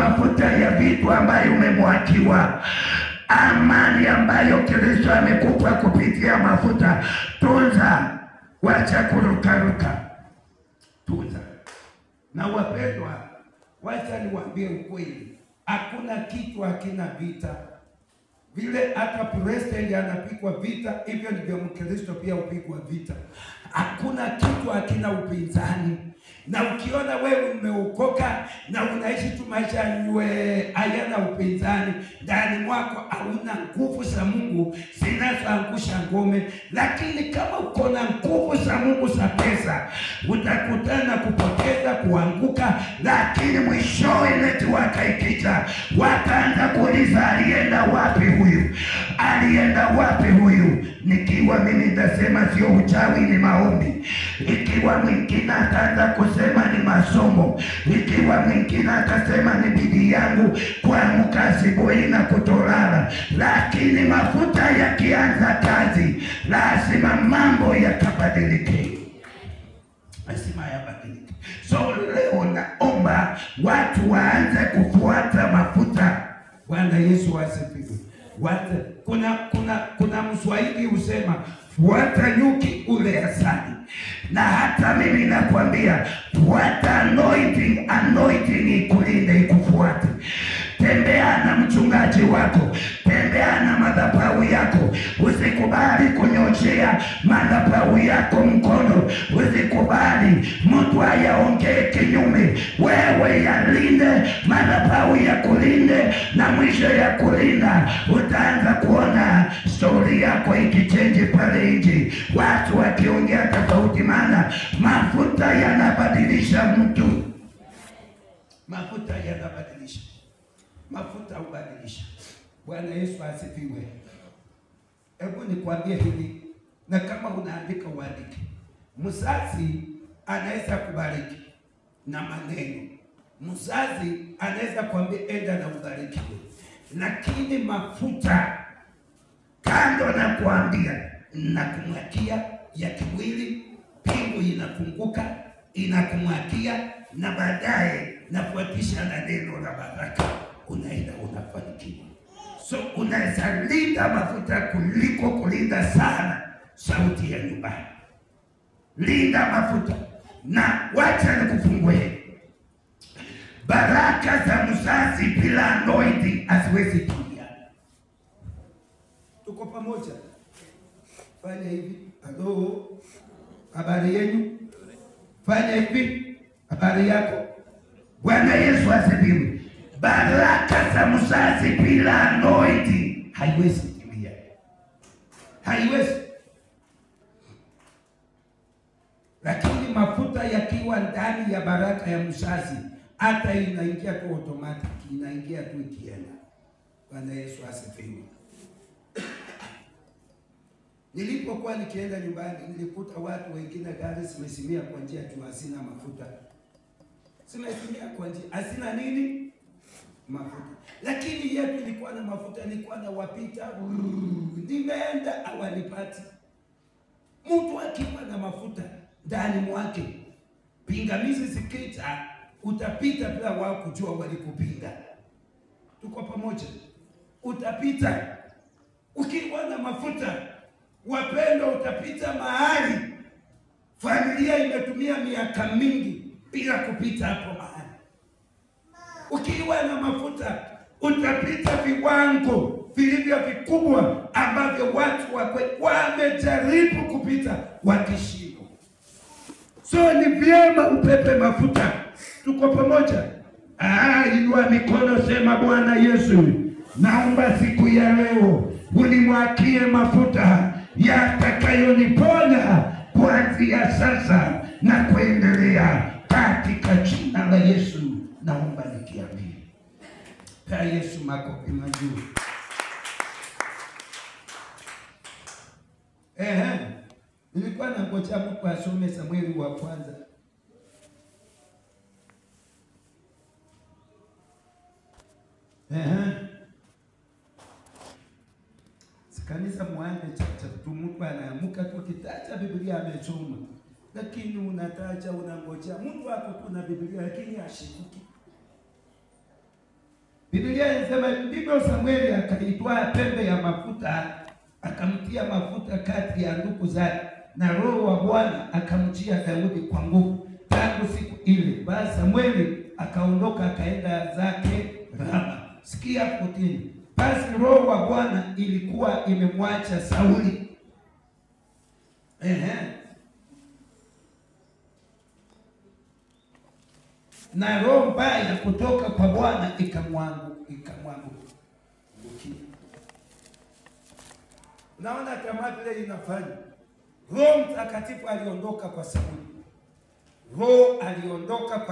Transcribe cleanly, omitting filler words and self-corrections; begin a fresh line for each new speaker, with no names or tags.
mafuta ya vitu ambayo umemwakiwa, amani ambayo Kristo amekupa kupitia mafuta. Tunza, wacha kurukaruka, tunza. Na wapendwa, wacha niwaambie ukweli, hakuna kitu hakina vita. Vile hata president anapigwa vita, hivyo ndivyo Mkristo pia upigwa vita. Hakuna kitu hakina upinzani. Na ukiona wewe umeokoka na unaishi tu maisha hayana upinzani, ndani mwako hauna nguvu za Mungu zinazoangusha ngome. Lakini kama uko na nguvu za Mungu za pesa, utakutana kupoteza, kuanguka, lakini mwishowe netiwaka ikija, wataanza kuuliza alienda wapi huyu? Alienda wapi huyu? Nikiwa mimi nitasema sio uchawi, ni maombi. Ikiwa mwingine ataanza kusema ni masomo. Ikiwa mwingine atasema ni bidii yangu kuamka asubuhi na kutolala. Lakini mafuta yakianza kazi, lazima mambo yakabadilike. Lazima yabadilike. So leo naomba watu waanze kufuata mafuta. Bwana Yesu asifiwe. Kuna Mswahili husema fuata nyuki ule asali. Na hata mimi nakwambia fuata anointing, anointing ikulinde, ikufuate. Tembea na mchungaji wako, tembea na madhabahu yako. Usikubali kunyoshea madhabahu yako mkono. Usikubali mtu ayaongee kinyume. Wewe yalinde madhabahu ya kulinde, na mwisho ya kulinda utaanza kuona story yako ikichange pale nje, watu wakiongea tofauti. Maana mafuta yanabadilisha mtu. Mafuta yanabadilisha. Mafuta hubadilisha. Bwana Yesu asifiwe. Hebu nikwambie hili, na kama unaandika uandike. Mzazi anaweza kubariki na maneno. Mzazi anaweza kuambia enda na ubarikiwe. Lakini mafuta, kando na kuambia na kumwakia ya kimwili, pingu inafunguka, inakumwakia, na baadaye nafuatisha na neno la baraka, unaenda unafanikiwa. So unaweza linda mafuta kuliko kulinda sana sauti ya nyumbani. Linda mafuta. Na wacha nikufungue, baraka za mzazi bila anointing haziwezi kuja. Tuko pamoja? Fanya hivi. Halo, habari yenu? Fanya hivi, habari yako? Bwana Yesu asifiwe. Baraka za mzazi bila anointing haiwezi kuja. Haiwezi. Lakini mafuta yakiwa ndani ya baraka ya mzazi, hata inaingia tu automatic, inaingia tu ikienda. Bwana Yesu asifiwe. Nilipokuwa nikienda nyumbani, nilikuta watu wengine gari zimesimia kwa njia tu hazina mafuta. Zimesimia kwa njia hazina nini? Mafuta. Lakini yetu ilikuwa na mafuta, nilikuwa na wapita, nimeenda hawanipati. Mtu akiwa na mafuta ndani mwake, pingamizi zikita, utapita bila wao kujua walikupinga. Tuko pamoja? Utapita. Ukiwa na mafuta, wapendo, utapita mahali familia imetumia miaka mingi bila kupita hapo mahali. Ukiwa na mafuta, utapita viwango vilivyo vikubwa ambavyo watu wamejaribu kupita wakishindwa. So ni vyema upepe mafuta. Tuko pamoja? Inua mikono, sema Bwana Yesu, naomba siku ya leo unimwakie mafuta yatakayoniponya kuanzia sasa na kuendelea, katika jina la Yesu naomba nikiamini. Kwa Yesu makofi mazuri. Nilikuwa nangoja mtu asome Samueli wa kwanza. Kanisa mwanze chacha tu, mtu anaamka tu kitacha Biblia amesoma. Lakini unataja unangoja mtu wako tu na Biblia lakini ashikuki. Biblia inasema ndivyo Samueli akaitwaa pembe ya mafuta, akamtia mafuta kati ya ndugu zake, na Roho wa Bwana akamjia Daudi kwa nguvu. Tangu siku ile basi Samueli akaondoka akaenda zake Rama. Sikia 14. Basi Roho wa Bwana ilikuwa imemwacha Sauli. Na roho mbaya kutoka kwa Bwana ikamwangukia. Unaona kama vile inafanya. Roho Mtakatifu aliondoka kwa Sauli. Roho aliondoka kwa